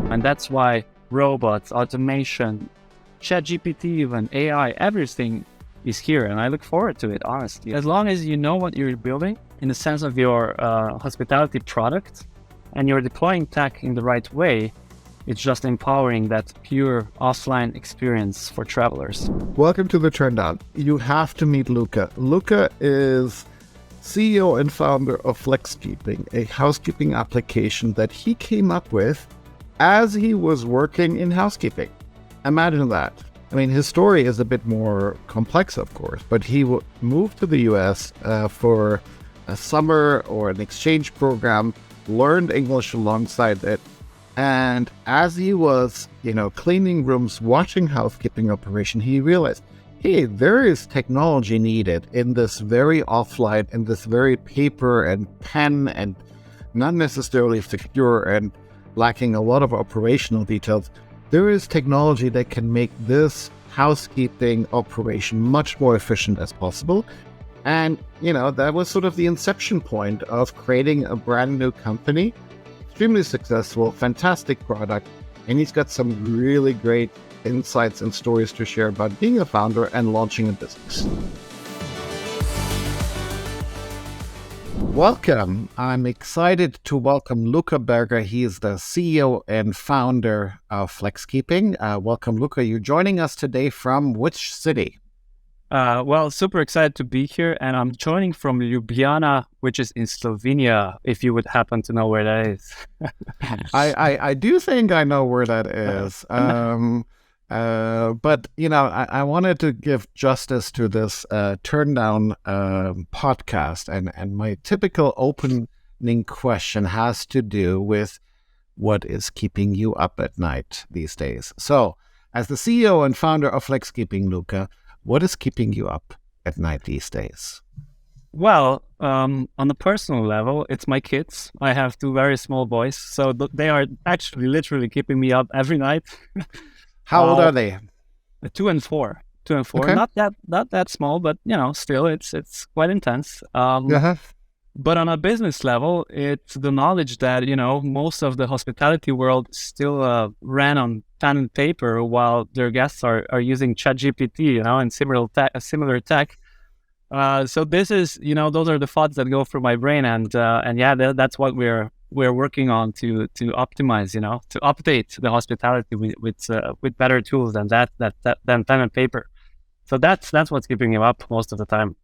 And that's why robots, automation, ChatGPT, even AI, everything is here. And I look forward to it, honestly. As long as you know what you're building in the sense of your hospitality product and you're deploying tech in the right way, it's just empowering that pure offline experience for travelers. Welcome to the Turndown. You have to meet Luka. Luka is CEO and founder of Flexkeeping, a housekeeping application that he came up with as he was working in housekeeping. Imagine that. I mean, his story is a bit more complex, of course, but he moved to the US for a summer or an exchange program, learned English alongside it. And as he was, cleaning rooms, watching housekeeping operation, he realized, hey, there is technology needed in this very offline, in this very paper and pen and not necessarily secure and lacking a lot of operational details. There is technology that can make this housekeeping operation much more efficient as possible. And, that was sort of the inception point of creating a brand new company. Extremely successful, fantastic product, and he's got some really great insights and stories to share about being a founder and launching a business. Welcome. I'm excited to welcome Luka Berger. He is the CEO and founder of Flexkeeping. Welcome, Luka. You're joining us today from which city? Well, super excited to be here, and I'm joining from Ljubljana, which is in Slovenia, if you would happen to know where that is. I do think I know where that is. But, I wanted to give justice to this Turndown podcast, and my typical opening question has to do with what is keeping you up at night these days. So, as the CEO and founder of Flexkeeping, Luka, what is keeping you up at night these days? Well, on the personal level, it's my kids. I have two very small boys, so they are actually literally keeping me up every night. How old are they? 2 and 4. 2 and 4. Okay. Not that small, but still it's quite intense. But on a business level, it's the knowledge that most of the hospitality world still ran on pen and paper while their guests are using ChatGPT, and similar tech. So this is, those are the thoughts that go through my brain, and that's what we're working on to optimize, to update the hospitality with better tools than than pen and paper. So that's what's keeping you up most of the time.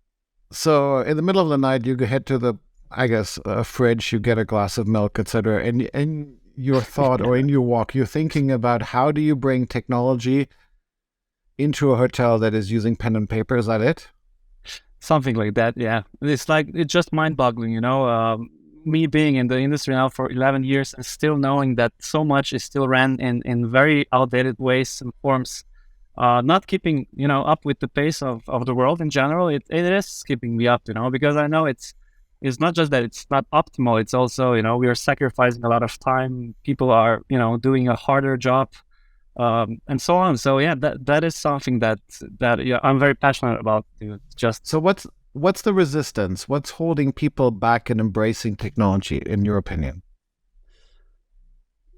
So in the middle of the night, you head to the, fridge, you get a glass of milk, etc. And in your thought or in your walk, you're thinking about how do you bring technology into a hotel that is using pen and paper? Is that it? Something like that, yeah. It's just mind-boggling, me being in the industry now for 11 years and still knowing that so much is still ran in very outdated ways and forms. Not keeping, up with the pace of the world in general. It is keeping me up, because I know it's not just that it's not optimal. It's also, we are sacrificing a lot of time. People are, doing a harder job, and so on. So yeah, that is something that I'm very passionate about. So what's the resistance? What's holding people back in embracing technology, in your opinion?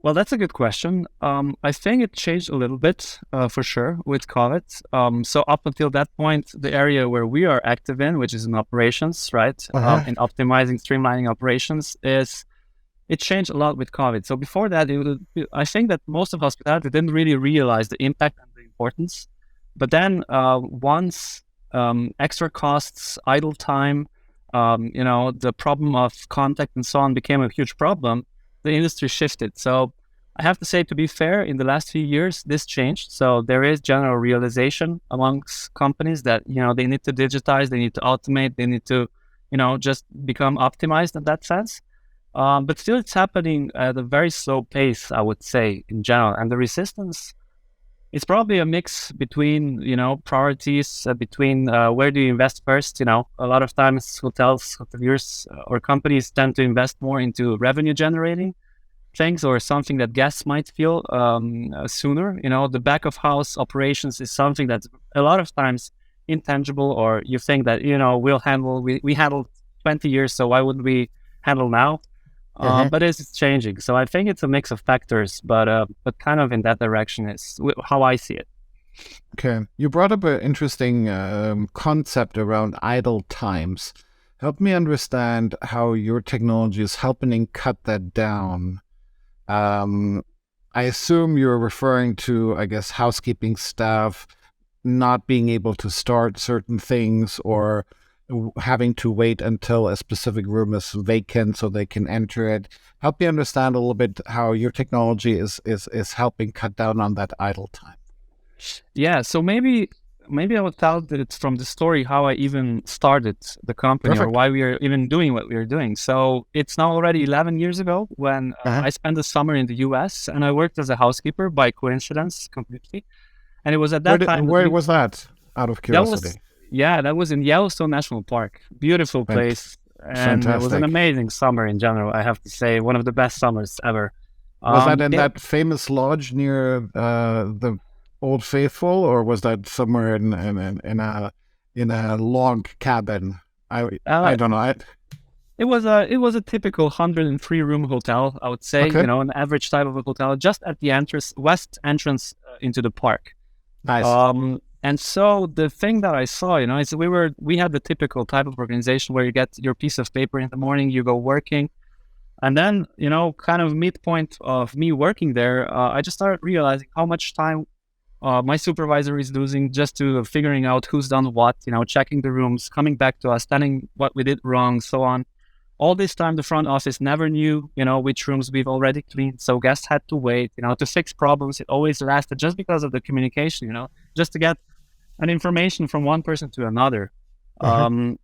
Well, that's a good question. I think it changed a little bit, for sure, with COVID. So up until that point, the area where we are active in, which is in operations, right? In optimizing, streamlining operations, it changed a lot with COVID. So before that, I think that most of hospitality didn't really realize the impact and the importance. But then once extra costs, idle time, the problem of contact and so on became a huge problem, the industry shifted. So I have to say, to be fair, in the last few years, this changed. So there is general realization amongst companies that, they need to digitize, they need to automate, they need to, just become optimized in that sense. But still, it's happening at a very slow pace, I would say, in general. And the resistance is probably a mix between, priorities, between where do you invest first. A lot of times hoteliers or companies tend to invest more into revenue generating things or something that guests might feel sooner. The back of house operations is something that's a lot of times intangible, or you think that, we handled 20 years, so why wouldn't we handle now? But it's changing. So I think it's a mix of factors, but kind of in that direction is how I see it. Okay. You brought up an interesting concept around idle times. Help me understand how your technology is helping cut that down. I assume you're referring to, I guess, housekeeping staff not being able to start certain things or having to wait until a specific room is vacant so they can enter it. Help me understand a little bit how your technology is helping cut down on that idle time. Yeah, so maybe I will tell it from the story how I even started the company. Perfect. Or why we are even doing what we are doing. So it's now already 11 years ago when I spent the summer in the US and I worked as a housekeeper by coincidence completely. And it was at that time. Where was that, out of curiosity? That was in Yellowstone National Park. Beautiful place. And Fantastic. It was an amazing summer in general, I have to say. One of the best summers ever. Was that in that famous lodge near the Old Faithful, or was that somewhere in a log cabin? I don't know. It was a typical 103 room hotel, I would say. Okay. An average type of a hotel, just at the west entrance into the park. Nice. And so the thing that I saw, is we had the typical type of organization where you get your piece of paper in the morning, you go working, and then kind of midpoint of me working there, I just started realizing how much time my supervisor is losing just to figuring out who's done what, checking the rooms, coming back to us, telling what we did wrong, so on. All this time, the front office never knew, which rooms we've already cleaned. So guests had to wait, to fix problems. It always lasted just because of the communication, just to get an information from one person to another. And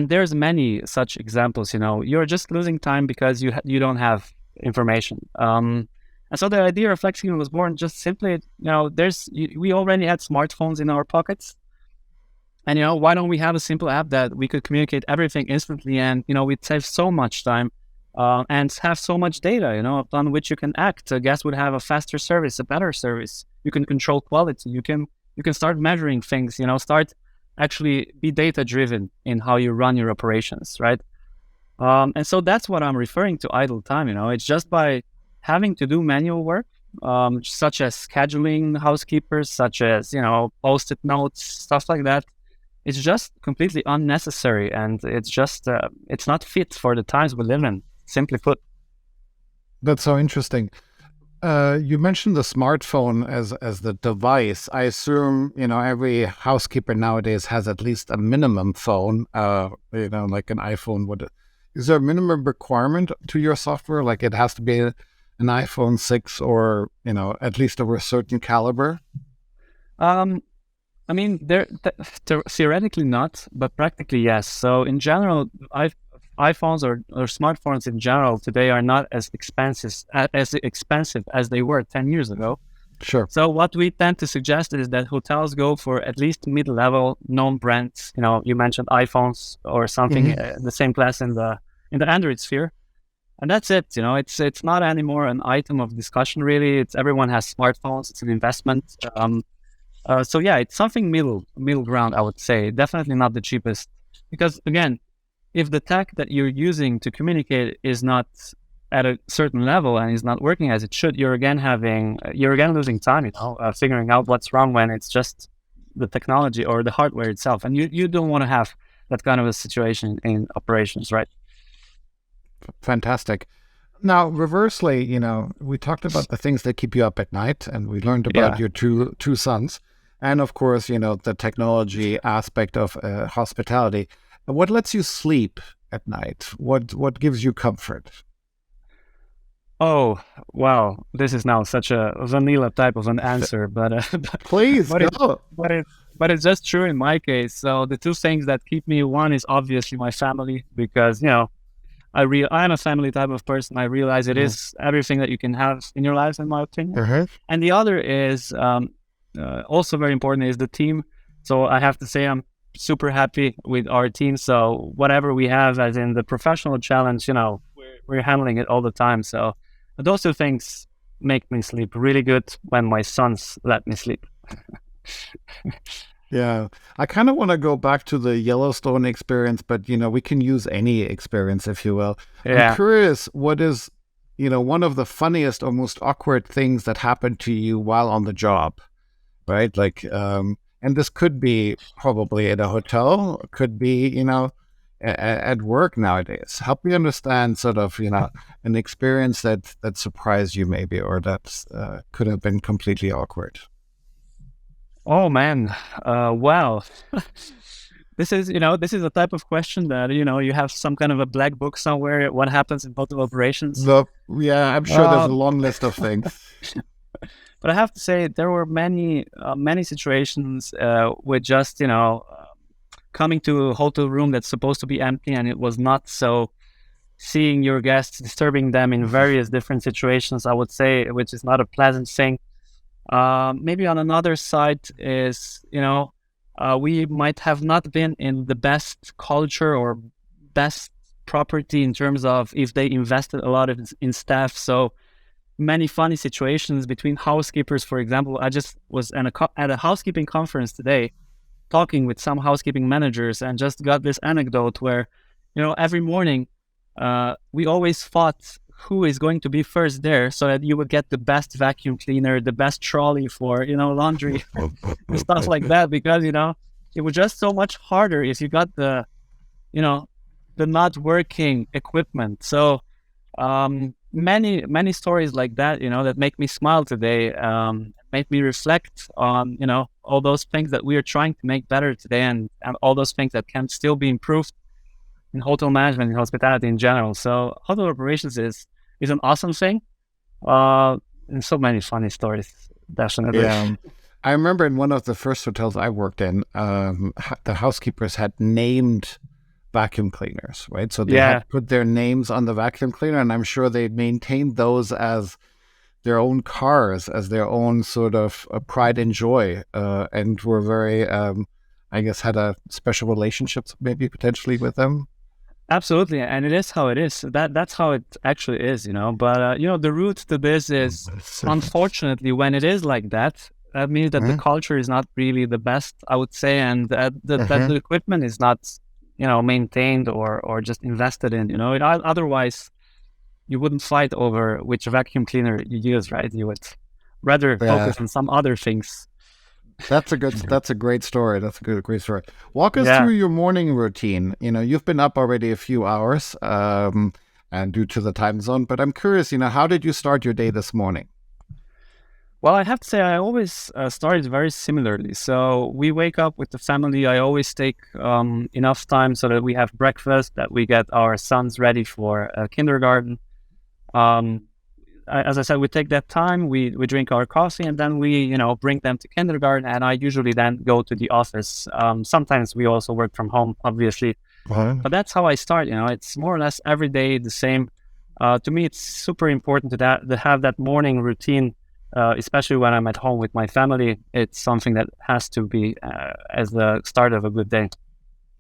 there's many such examples, you're just losing time because you don't have information. And so the idea of Flexkeeping was born just simply, we already had smartphones in our pockets. And, why don't we have a simple app that we could communicate everything instantly and, we'd save so much time and have so much data, upon which you can act. A guest would have a faster service, a better service. You can control quality. You can start measuring things, start actually be data-driven in how you run your operations, right? And so that's what I'm referring to idle time, It's just by having to do manual work, such as scheduling housekeepers, such as, post-it notes, stuff like that. It's just completely unnecessary, and it's just it's not fit for the times we live in, simply put. That's so interesting. You mentioned the smartphone as the device. I assume every housekeeper nowadays has at least a minimum phone. Like an iPhone would. Is there a minimum requirement to your software? Like it has to be an iPhone 6 or at least of a certain caliber? I mean, theoretically not, but practically yes. So in general, iPhones or smartphones in general today are not as expensive as they were 10 years ago. Sure. So what we tend to suggest is that hotels go for at least mid-level known brands. You mentioned iPhones or something in the same class in the Android sphere, and that's it. It's not anymore an item of discussion really. It's everyone has smartphones. It's an investment. So yeah, it's something middle ground, I would say. Definitely not the cheapest, because again, if the tech that you're using to communicate is not at a certain level and is not working as it should, you're again losing time, figuring out what's wrong when it's just the technology or the hardware itself, and you don't want to have that kind of a situation in operations, right? Fantastic. Now, reversely, we talked about the things that keep you up at night, and we learned about your two sons. And of course, the technology aspect of hospitality. What lets you sleep at night? What gives you comfort? Oh, wow. This is now such a vanilla type of an answer, but please go. But it's just true in my case. So the two things that keep me, one is obviously my family, because, I'm a family type of person. I realize it is everything that you can have in your life, in my opinion. And the other is also very important is the team. So I have to say I'm super happy with our team. So whatever we have, as in the professional challenge, we're handling it all the time. So those two things make me sleep really good when my sons let me sleep. Yeah. I kind of want to go back to the Yellowstone experience, but we can use any experience, if you will. I'm Yeah. curious, what is, one of the funniest or most awkward things that happened to you while on the job, right? Like, and this could be probably at a hotel, could be, at work nowadays. Help me understand sort of, an experience that surprised you maybe, or that could have been completely awkward. Oh man. Wow. This is a type of question that, you have some kind of a black book somewhere, what happens in hotel operations. Yeah, I'm sure there's a Uh, long list of things. but I have to say there were many situations with just, coming to a hotel room that's supposed to be empty and it was not. So seeing your guests, disturbing them in various different situations, I would say, which is not a pleasant thing. Maybe on another side is, we might have not been in the best culture or best property in terms of if they invested a lot in staff. So many funny situations between housekeepers, for example. I just was at a housekeeping conference today talking with some housekeeping managers and just got this anecdote where, every morning we always fought who is going to be first there so that you would get the best vacuum cleaner, the best trolley for, laundry and stuff like that, because, it was just so much harder if you got you know, the not working equipment. So many stories like that, that make me smile today, make me reflect on, all those things that we are trying to make better today, and all those things that can still be improved in hotel management and hospitality in general. So hotel operations is an awesome thing. And so many funny stories, definitely. Yeah. I remember in one of the first hotels I worked in, the housekeepers had named vacuum cleaners, right? So they Yeah, had put their names on the vacuum cleaner, and I'm sure they maintained those as their own cars, as their own sort of pride and joy, and were very, I guess, had a special relationships maybe potentially with them. absolutely. And it is how it is. That's how it actually is, But, the root to this is, unfortunately, when it is like that, that means that the Uh-huh. culture is not really the best, I would say, and that Uh-huh. the equipment is not, maintained or just invested in. Otherwise, you wouldn't fight over which vacuum cleaner you use, right? You would rather Yeah. focus on some other things. That's a great story. That's a great story. Walk us Yeah. through your morning routine. You've been up already a few hours, and due to the time zone, but I'm curious, how did you start your day this morning? Well, I have to say, I always started very similarly. So we wake up with the family. I always take enough time so that we have breakfast, that we get our sons ready for kindergarten. Um, as I said, we take that time, we drink our coffee, and then we, bring them to kindergarten. And I usually then go to the office. Sometimes we also work from home, obviously. Wow. But that's how I start. It's more or less every day the same. To me, it's super important to have that morning routine, especially when I'm at home with my family. It's something that has to be as the start of a good day.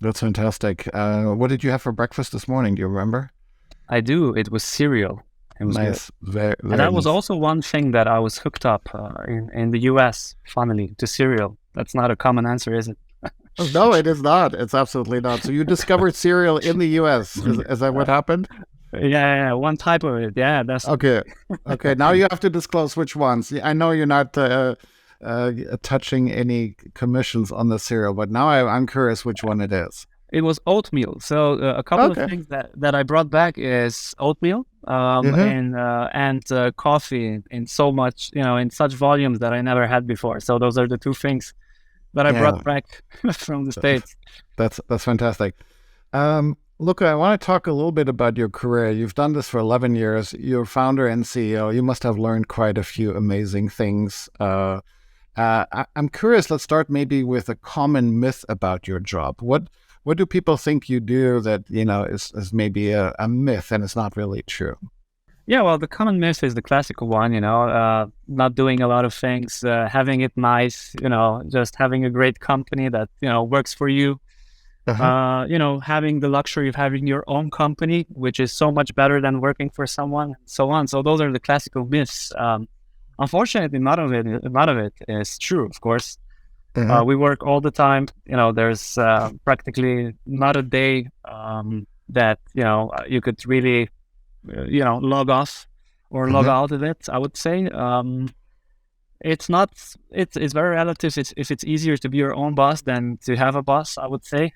That's fantastic. What did you have for breakfast this morning? Do you remember? I do. It was cereal. It was good. Nice. Very, And very that was nice. also one thing that I was hooked up in the US, funnily, to cereal. That's not a common answer, is it? Oh, no, it is not. It's absolutely not. So you discovered cereal in the US. Is that what happened? Yeah, one type of it. Yeah, that's Okay. Okay. Now you have to disclose which ones. I know you're not touching any commissions on the cereal, but now I'm curious which one it is. it was oatmeal. So a couple of Okay. things that I brought back is oatmeal, Uh-huh. and coffee in so much, in such volumes that I never had before. So those are the two things that I Yeah, brought back from the States. that's fantastic. Luca, I want to talk a little bit about your career. You've done this for 11 years. You're founder and CEO. You must have learned quite a few amazing things. I'm curious. Let's start maybe with a common myth about your job. What do people think you do that is maybe a myth and it's not really true? Yeah, well, the common myth is the classical one, not doing a lot of things, having it nice, just having a great company that, works for you, Uh-huh. having the luxury of having your own company, which is so much better than working for someone, and so on. So those are the classical myths. Unfortunately, none of it is true, of course. We work all the time. There's practically not a day that you could really log off or log out of it. I would say it's not. It's very relative. If it's easier to be your own boss than to have a boss, I would say.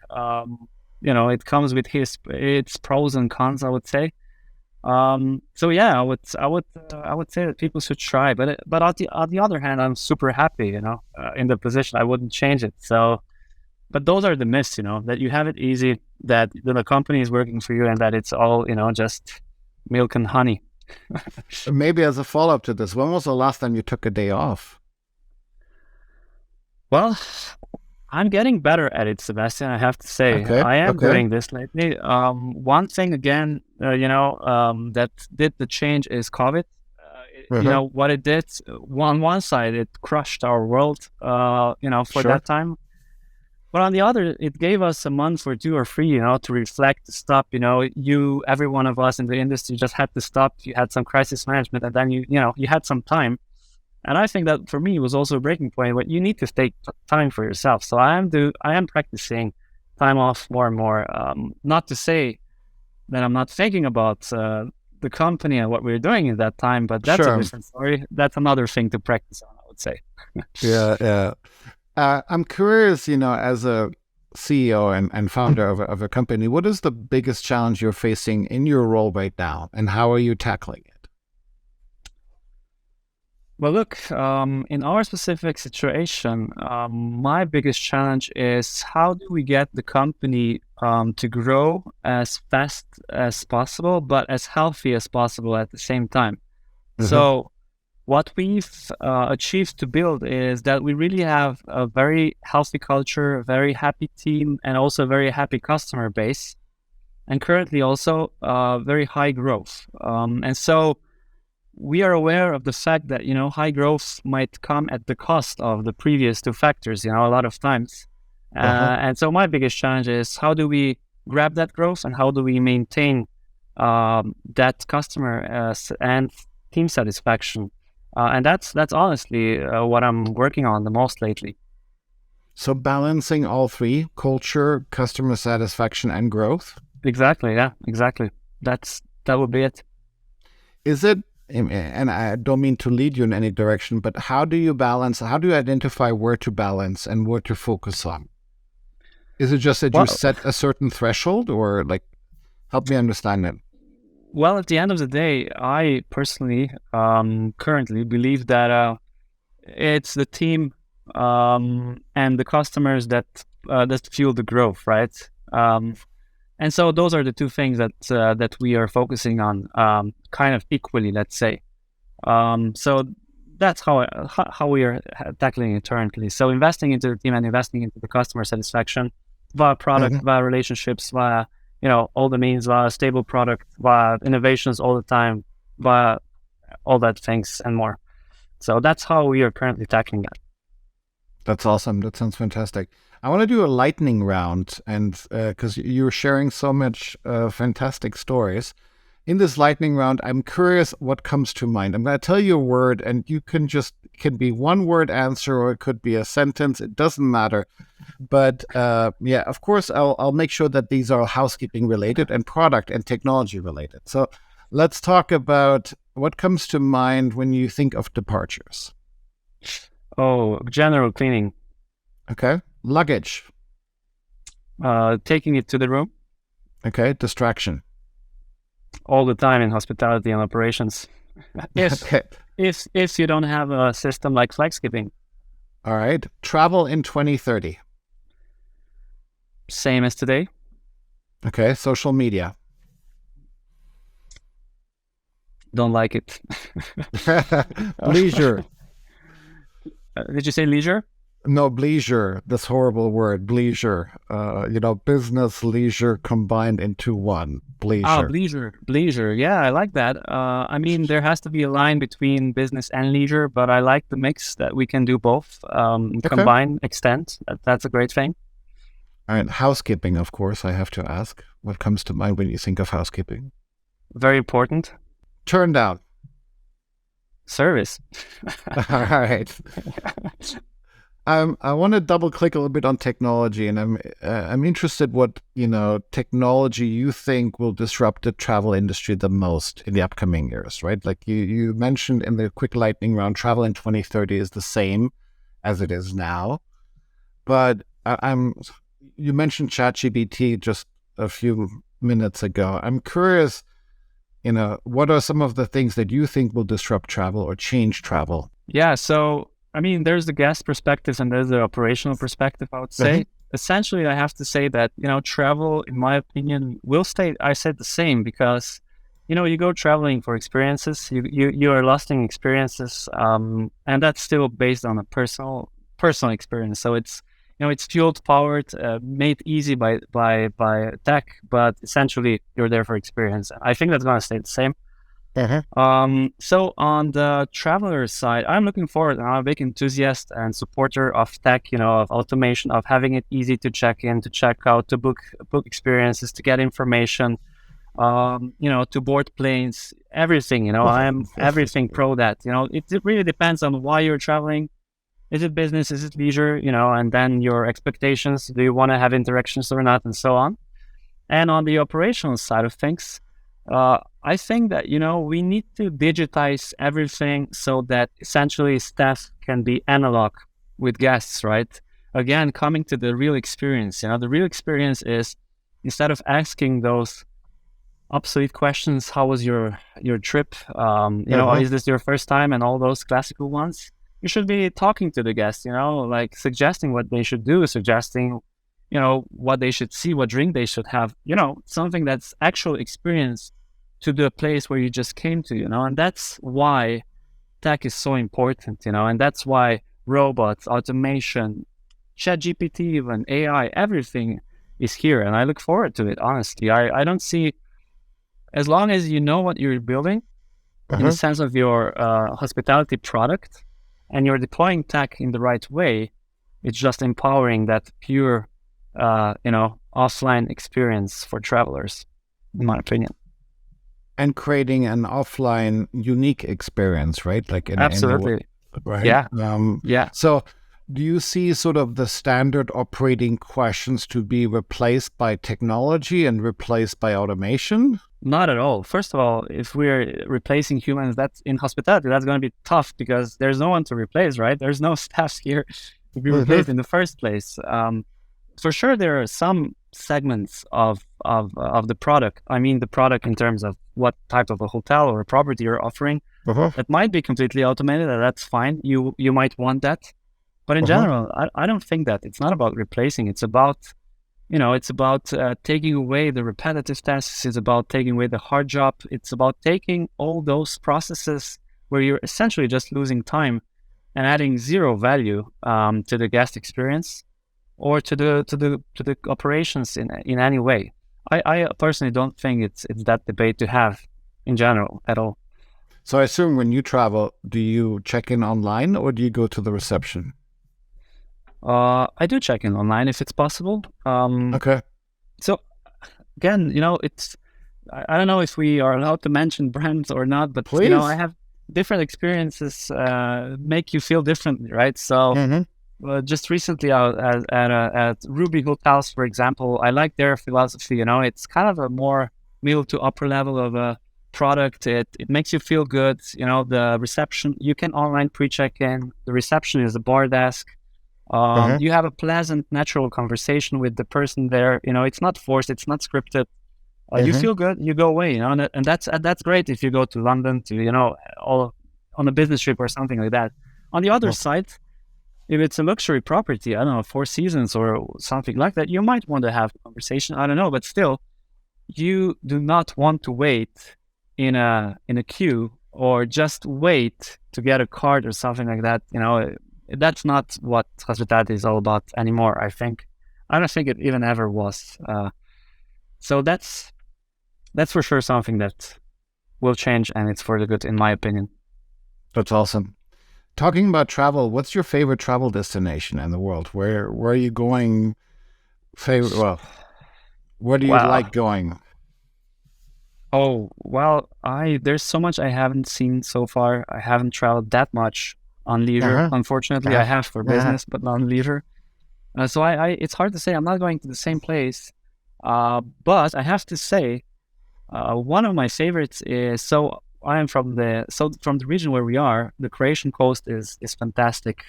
It comes with its pros and cons, I would say. So yeah, I would say that people should try, but on the other hand, I'm super happy, in the position. I wouldn't change it. So, but those are the myths, that you have it easy, that the company is working for you, and that it's all, just milk and honey. Maybe as a follow-up to this, when was the last time you took a day off? Well, I'm getting better at it, Sebastian. I have to say, I am doing this lately. One thing again, that did the change is COVID. What it did on one side, it crushed our world, for that time. But on the other, it gave us a month or 2 or 3, to reflect, to stop. Every one of us in the industry just had to stop. You had some crisis management, and then you had some time. And I think that for me, it was also a breaking point where you need to take time for yourself. So I am practicing time off more and more. Not to say that I'm not thinking about the company and what we're doing in that time, but that's a different story. That's another thing to practice on, I would say. Yeah. I'm curious, as a CEO and founder of a company, what is the biggest challenge you're facing in your role right now, and how are you tackling it? Well, look, in our specific situation, my biggest challenge is how do we get the company to grow as fast as possible, but as healthy as possible at the same time. So what we've achieved to build is that we really have a very healthy culture, a very happy team, and also a very happy customer base, and currently also very high growth. And so we are aware of the fact that, high growth might come at the cost of the previous 2 factors, a lot of times. And so my biggest challenge is how do we grab that growth, and how do we maintain that customer and team satisfaction? And that's honestly what I'm working on the most lately. So balancing all 3, culture, customer satisfaction, and growth? Exactly, yeah, exactly. That would be it. Is it, and I don't mean to lead you in any direction, but how do you identify where to balance and where to focus on? Is it just that you set a certain threshold, or help me understand that? Well, at the end of the day, I personally currently believe that it's the team and the customers that fuel the growth, right? And so those are the 2 things that we are focusing on, kind of equally, let's say. So that's how we are tackling it currently. So investing into the team and investing into the customer satisfaction via product, via relationships, via all the means, via stable product, via innovations all the time, via all that things and more. So that's how we are currently tackling that. That's awesome. That sounds fantastic. I want to do a lightning round, and because you're sharing so much fantastic stories. In this lightning round, I'm curious what comes to mind. I'm going to tell you a word, and you can be one word answer, or it could be a sentence. It doesn't matter. But of course, I'll make sure that these are housekeeping related and product and technology related. So let's talk about what comes to mind when you think of departures. Oh, general cleaning. Okay. Luggage. Taking it to the room. Okay. Distraction. All the time in hospitality and operations. If you don't have a system like Flexkeeping. All right. Travel in 2030. Same as today. Okay. Social media. Don't like it. Leisure. Did you say leisure? No, bleisure, this horrible word, bleisure. Business, leisure combined into one. Bleisure. Bleisure. Yeah, I like that. I mean, there has to be a line between business and leisure, but I like the mix that we can do both. Combine, extend. That's a great thing. All right, housekeeping, of course, I have to ask. What comes to mind when you think of housekeeping? Very important. Turn down. Service. All right. I want to double click a little bit on technology, and I'm interested what technology you think will disrupt the travel industry the most in the upcoming years, right? Like you mentioned in the quick lightning round, travel in 2030 is the same as it is now, but you mentioned ChatGPT just a few minutes ago. I'm curious, what are some of the things that you think will disrupt travel or change travel? Yeah, so I mean, there's the guest perspective and there's the operational perspective, I would say. Essentially, I have to say that, travel, in my opinion, will stay, I said the same because, you go traveling for experiences, you are lasting experiences, and that's still based on a personal experience. So it's fueled, powered, made easy by tech, but essentially you're there for experience. I think that's going to stay the same. So on the traveler side, I'm looking forward. I'm a big enthusiast and supporter of tech, of automation, of having it easy to check in, to check out, to book experiences, to get information, to board planes, everything. I am everything pro that. It really depends on why you're traveling. Is it business? Is it leisure? And then your expectations. Do you want to have interactions or not, and so on. And on the operational side of things, I think that, we need to digitize everything so that essentially staff can be analog with guests, right? Again, coming to the real experience. The real experience is, instead of asking those obsolete questions, how was your trip? Is this your first time? And all those classical ones. You should be talking to the guests, like suggesting what they should do, suggesting what they should see, what drink they should have, something that's actual experience to the place where you just came to, and that's why tech is so important, and that's why robots, automation, ChatGPT, even AI, everything is here. And I look forward to it, honestly. I don't see, as long as you know what you're building in the sense of your hospitality product and you're deploying tech in the right way, it's just empowering that pure offline experience for travelers, in my opinion. And creating an offline unique experience, right? Like in Absolutely. Right? Yeah. Yeah. So do you see sort of the standard operating questions to be replaced by technology and replaced by automation? Not at all. First of all, if we're replacing humans, that's in hospitality, that's going to be tough because there's no one to replace, right? There's no staff here to be replaced in the first place. For sure, there are some segments of the product. I mean, the product in terms of what type of a hotel or a property you're offering, that might be completely automated, and that's fine. You might want that, but in general, I don't think that. It's not about replacing. It's about taking away the repetitive tasks. It's about taking away the hard job. It's about taking all those processes where you're essentially just losing time and adding zero value to the guest experience or to the operations in any way. I personally don't think it's that debate to have in general at all. So I assume when you travel, do you check in online or do you go to the reception? I do check in online if it's possible. Okay. So again, it's I don't know if we are allowed to mention brands or not, but Please. I have different experiences make you feel differently, right? So just recently at Ruby Hotels, for example, I like their philosophy. It's kind of a more middle to upper level of a product. It makes you feel good. The reception, you can online pre-check in. The reception is a bar desk. You have a pleasant, natural conversation with the person there. It's not forced. It's not scripted. You feel good. You go away. And that's great if you go to London to all on a business trip or something like that. On the other side, if it's a luxury property, I don't know, Four Seasons or something like that, you might want to have a conversation. I don't know, but still, you do not want to wait in a queue or just wait to get a card or something like that. That's not what hospitality is all about anymore, I think. I don't think it even ever was. So that's for sure something that will change, and it's for the good, in my opinion. That's awesome. Talking about travel, what's your favorite travel destination in the world? Where are you going? Well, where do you like going? Oh, well, there's so much I haven't seen so far. I haven't traveled that much. on leisure. Unfortunately, I have for business, but not on leisure. So I it's hard to say. I'm not going to the same place, but I have to say, one of my favorites is, so I am from the region where we are. The Croatian coast is fantastic.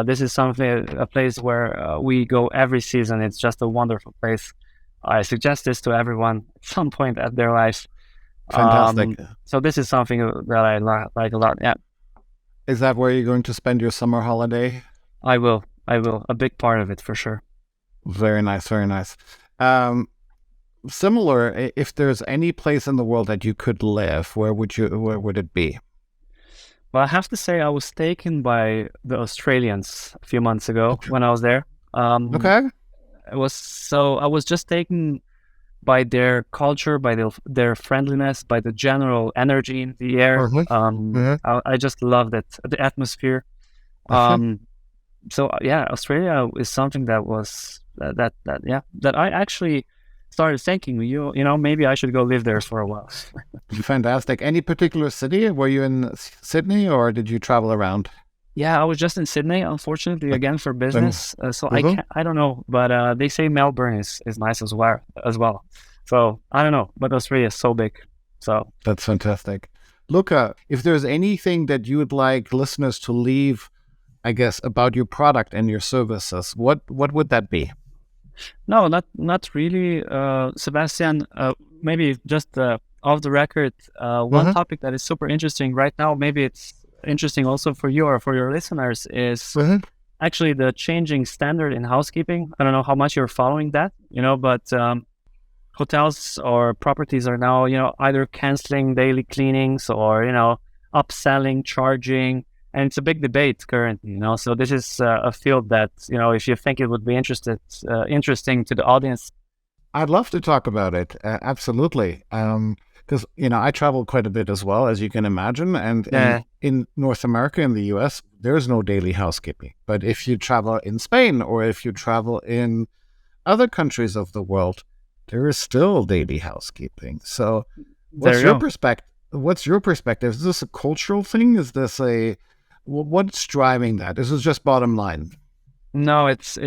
This is a place where we go every season. It's just a wonderful place. I suggest this to everyone at some point at their life. Fantastic. So this is something that I like a lot. Yeah. Is that where you're going to spend your summer holiday? I will. A big part of it for sure. Very nice. Very nice. Similar, if there's any place in the world that you could live, where would it be? Well, I have to say I was taken by the Australians a few months ago when I was there. Okay. I was just taken by their culture, by their friendliness, by the general energy in the air. I just loved it, the atmosphere. So yeah, Australia is something that was that I actually started thinking, maybe I should go live there for a while. Fantastic. Any particular city? Were you in Sydney or did you travel around? Yeah, I was just in Sydney, unfortunately, again for business. I don't know, but they say Melbourne is nice as well. So I don't know, but Australia is so big. So that's fantastic. Luka, if there's anything that you would like listeners to leave, I guess, about your product and your services, what would that be? No, not really, Sebastian. Maybe just off the record, one topic that is super interesting right now, maybe it's interesting also for you or for your listeners, is actually the changing standard in housekeeping. I don't know how much you're following that, but hotels or properties are now, either canceling daily cleanings or, upselling, charging. And it's a big debate currently, So this is a field that, if you think it would be interesting to the audience. I'd love to talk about it. Absolutely. Because, I travel quite a bit as well, as you can imagine. And in North America, in the US, there's no daily housekeeping. But if you travel in Spain or if you travel in other countries of the world, there is still daily housekeeping. So what's your perspective? Is this a cultural thing? Is this what's driving that? Is it just bottom line? No, it's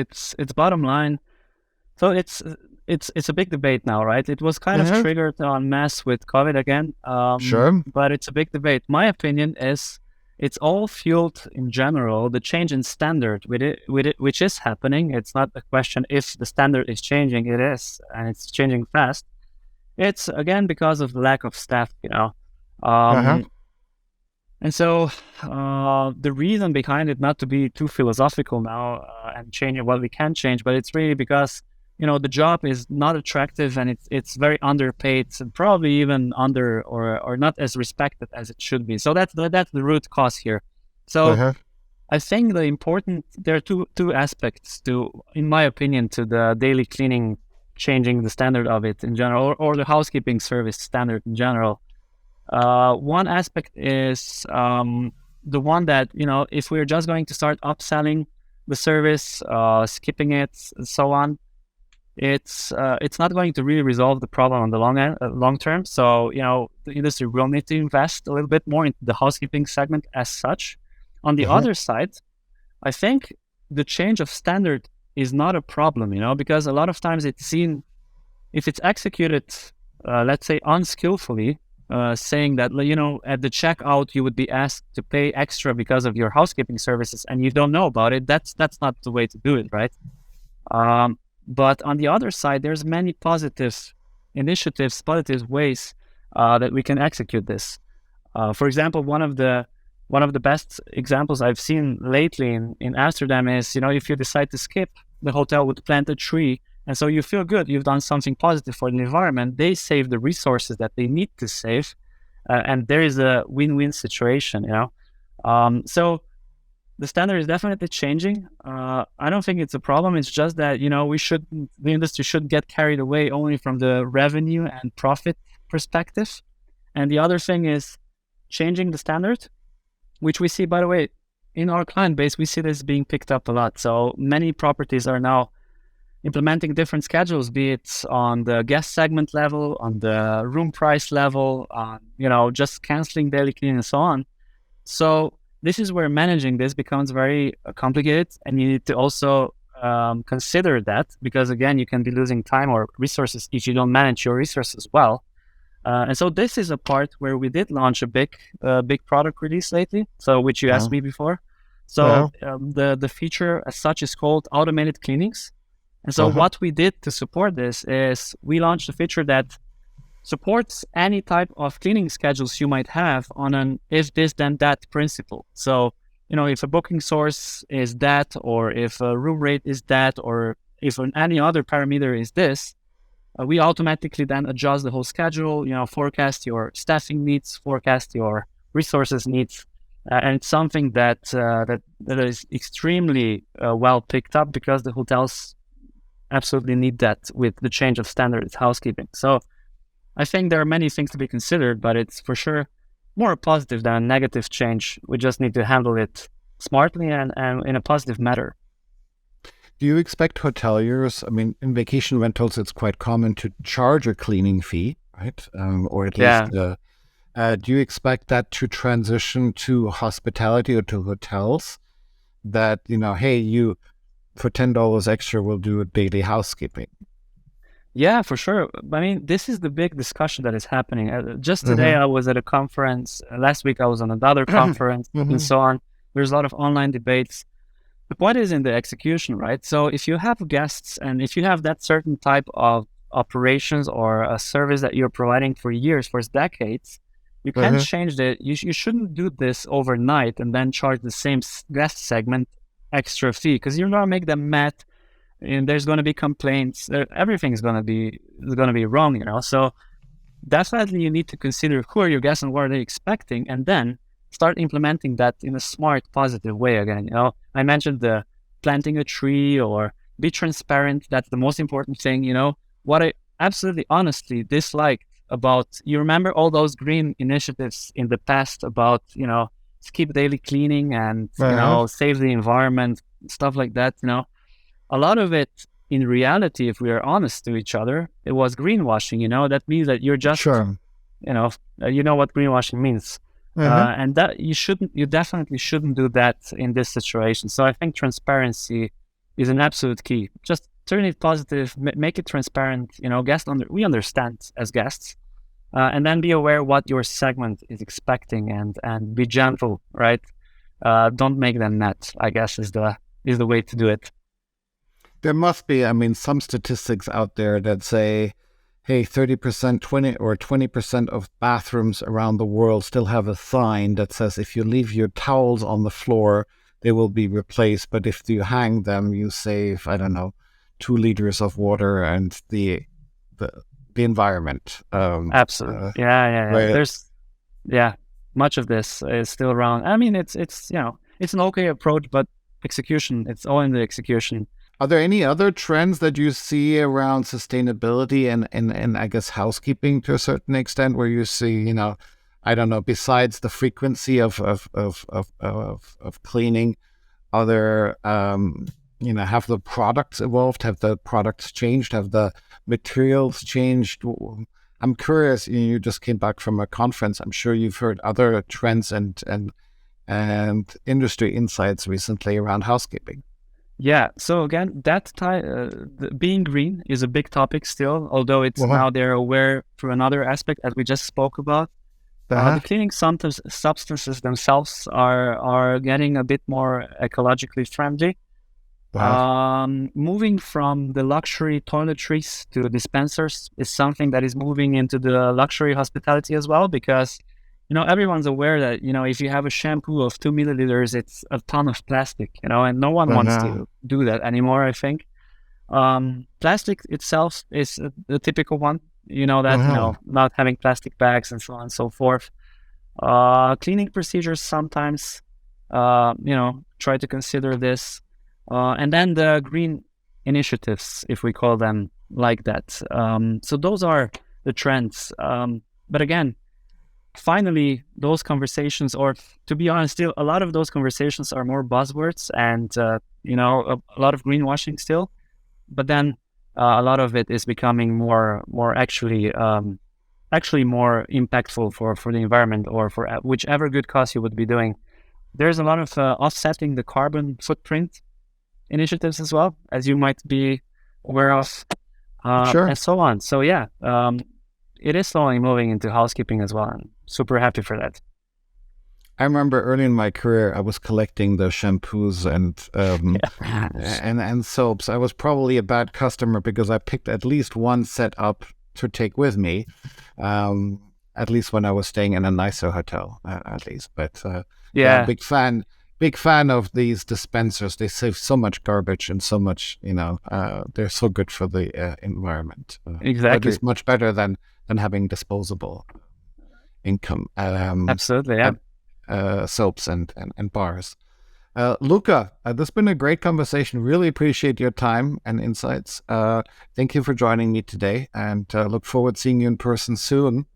bottom line. So it's a big debate now, right? It was kind of triggered en masse with COVID again. Sure. But it's a big debate. My opinion is it's all fueled in general, the change in standard with it, which is happening. It's not a question if the standard is changing, it is, and it's changing fast. It's again because of the lack of staff, And so the reason behind it, not to be too philosophical now and change what we can change, but it's really because, the job is not attractive and it's very underpaid and probably even under or not as respected as it should be. So that's the root cause here. So I think there are two aspects in my opinion, to the daily cleaning, changing the standard of it in general, or the housekeeping service standard in general. One aspect is the one that, if we're just going to start upselling the service, skipping it, and so on, it's not going to really resolve the problem on the long term. So, the industry will need to invest a little bit more into the housekeeping segment as such. On the other side, I think the change of standard is not a problem, because a lot of times it's seen, if it's executed, let's say unskillfully, saying that, at the checkout, you would be asked to pay extra because of your housekeeping services and you don't know about it. That's not the way to do it, right? But on the other side, there's many positive initiatives, positive ways that we can execute this. For example, one of the best examples I've seen lately in Amsterdam is, if you decide to skip, the hotel would plant a tree. And so you feel good. You've done something positive for the environment. They save the resources that they need to save. And there is a win-win situation, So the standard is definitely changing. I don't think it's a problem. It's just that, the industry shouldn't get carried away only from the revenue and profit perspective. And the other thing is changing the standard, which we see, by the way, in our client base, we see this being picked up a lot. So many properties are now implementing different schedules, be it on the guest segment level, on the room price level, just canceling daily cleaning and so on. So this is where managing this becomes very complicated, and you need to also consider that, because again, you can be losing time or resources if you don't manage your resources well. And so this is a part where we did launch a big product release lately. So which you asked me before. So the feature as such is called automated cleanings. And so what we did to support this is we launched a feature that supports any type of cleaning schedules you might have on an if this then that principle. So, if a booking source is that, or if a room rate is that, or if any other parameter is this, we automatically then adjust the whole schedule, forecast your staffing needs, forecast your resources needs. And it's something that is extremely well picked up, because the hotels absolutely need that with the change of standards housekeeping. So I think there are many things to be considered, but it's for sure more positive than a negative change. We just need to handle it smartly and in a positive manner. Do you expect hoteliers, in vacation rentals, it's quite common to charge a cleaning fee, right? Or at least, do you expect that to transition to hospitality or to hotels? That, hey, you, for $10 extra, will do daily housekeeping. Yeah, for sure. This is the big discussion that is happening. Just today, I was at a conference. Last week, I was on another conference and so on. There's a lot of online debates. The point is in the execution, right? So if you have guests and if you have that certain type of operations or a service that you're providing for years, for decades, you can't change that. You shouldn't do this overnight and then charge the same guest segment extra fee, because you're going to make them mad. And there's going to be complaints. Everything's going to be wrong, So definitely you need to consider who are your guests and what are they expecting, and then start implementing that in a smart, positive way again. I mentioned the planting a tree or be transparent. That's the most important thing. What I absolutely honestly disliked about, you remember all those green initiatives in the past about, skip daily cleaning and, save the environment, stuff like that, A lot of it, in reality, if we are honest to each other, it was greenwashing. That means that you're just, you know what greenwashing means, and that you definitely shouldn't do that in this situation. So I think transparency is an absolute key. Just turn it positive, make it transparent. We understand as guests, and then be aware what your segment is expecting, and be gentle, right? Don't make them mad, I guess, is the way to do it. There must be, some statistics out there that say, hey, 30%, 20% of bathrooms around the world still have a sign that says if you leave your towels on the floor, they will be replaced. But if you hang them, you save, 2 liters of water and the environment. Absolutely. Yeah. Right. There's, much of this is still around. It's it's an okay approach, but execution, it's all in the execution. Are there any other trends that you see around sustainability and I guess housekeeping to a certain extent, where you see, besides the frequency of cleaning, are there, have the products evolved? Have the products changed? Have the materials changed? I'm curious. You just came back from a conference. I'm sure you've heard other trends and industry insights recently around housekeeping. Yeah. So again, being green is a big topic still, although it's now they're aware through another aspect, as we just spoke about. The cleaning substances themselves are getting a bit more ecologically friendly. Moving from the luxury toiletries to dispensers is something that is moving into the luxury hospitality as well, because everyone's aware that, if you have a shampoo of 2 milliliters, it's a ton of plastic, and no one wants to do that anymore, I think. Plastic itself is the typical one, not having plastic bags and so on and so forth. Cleaning procedures sometimes, try to consider this. And then the green initiatives, if we call them like that. So those are the trends. But again, finally, those conversations, or to be honest, still a lot of those conversations are more buzzwords and, a lot of greenwashing still. But then a lot of it is becoming more actually more impactful for the environment, or for whichever good cause you would be doing. there's a lot of offsetting the carbon footprint initiatives as well, as you might be aware of, Sure. and so on. So yeah, it is slowly moving into housekeeping as well. I'm super happy for that. I remember early in my career, I was collecting the shampoos and and soaps. I was probably a bad customer because I picked at least one set up to take with me, at least when I was staying in a nicer hotel, at least. But Yeah. big fan of these dispensers. They save so much garbage and so much, they're so good for the environment. At Exactly. least much better than having disposable income. Absolutely. Yeah. Soaps and bars. Luka, this has been a great conversation. Really appreciate your time and insights. Thank you for joining me today, and look forward to seeing you in person soon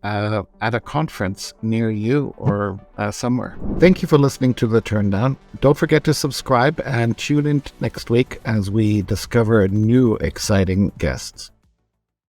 at a conference near you or somewhere. Thank you for listening to The Turndown. Don't forget to subscribe and tune in next week as we discover new exciting guests.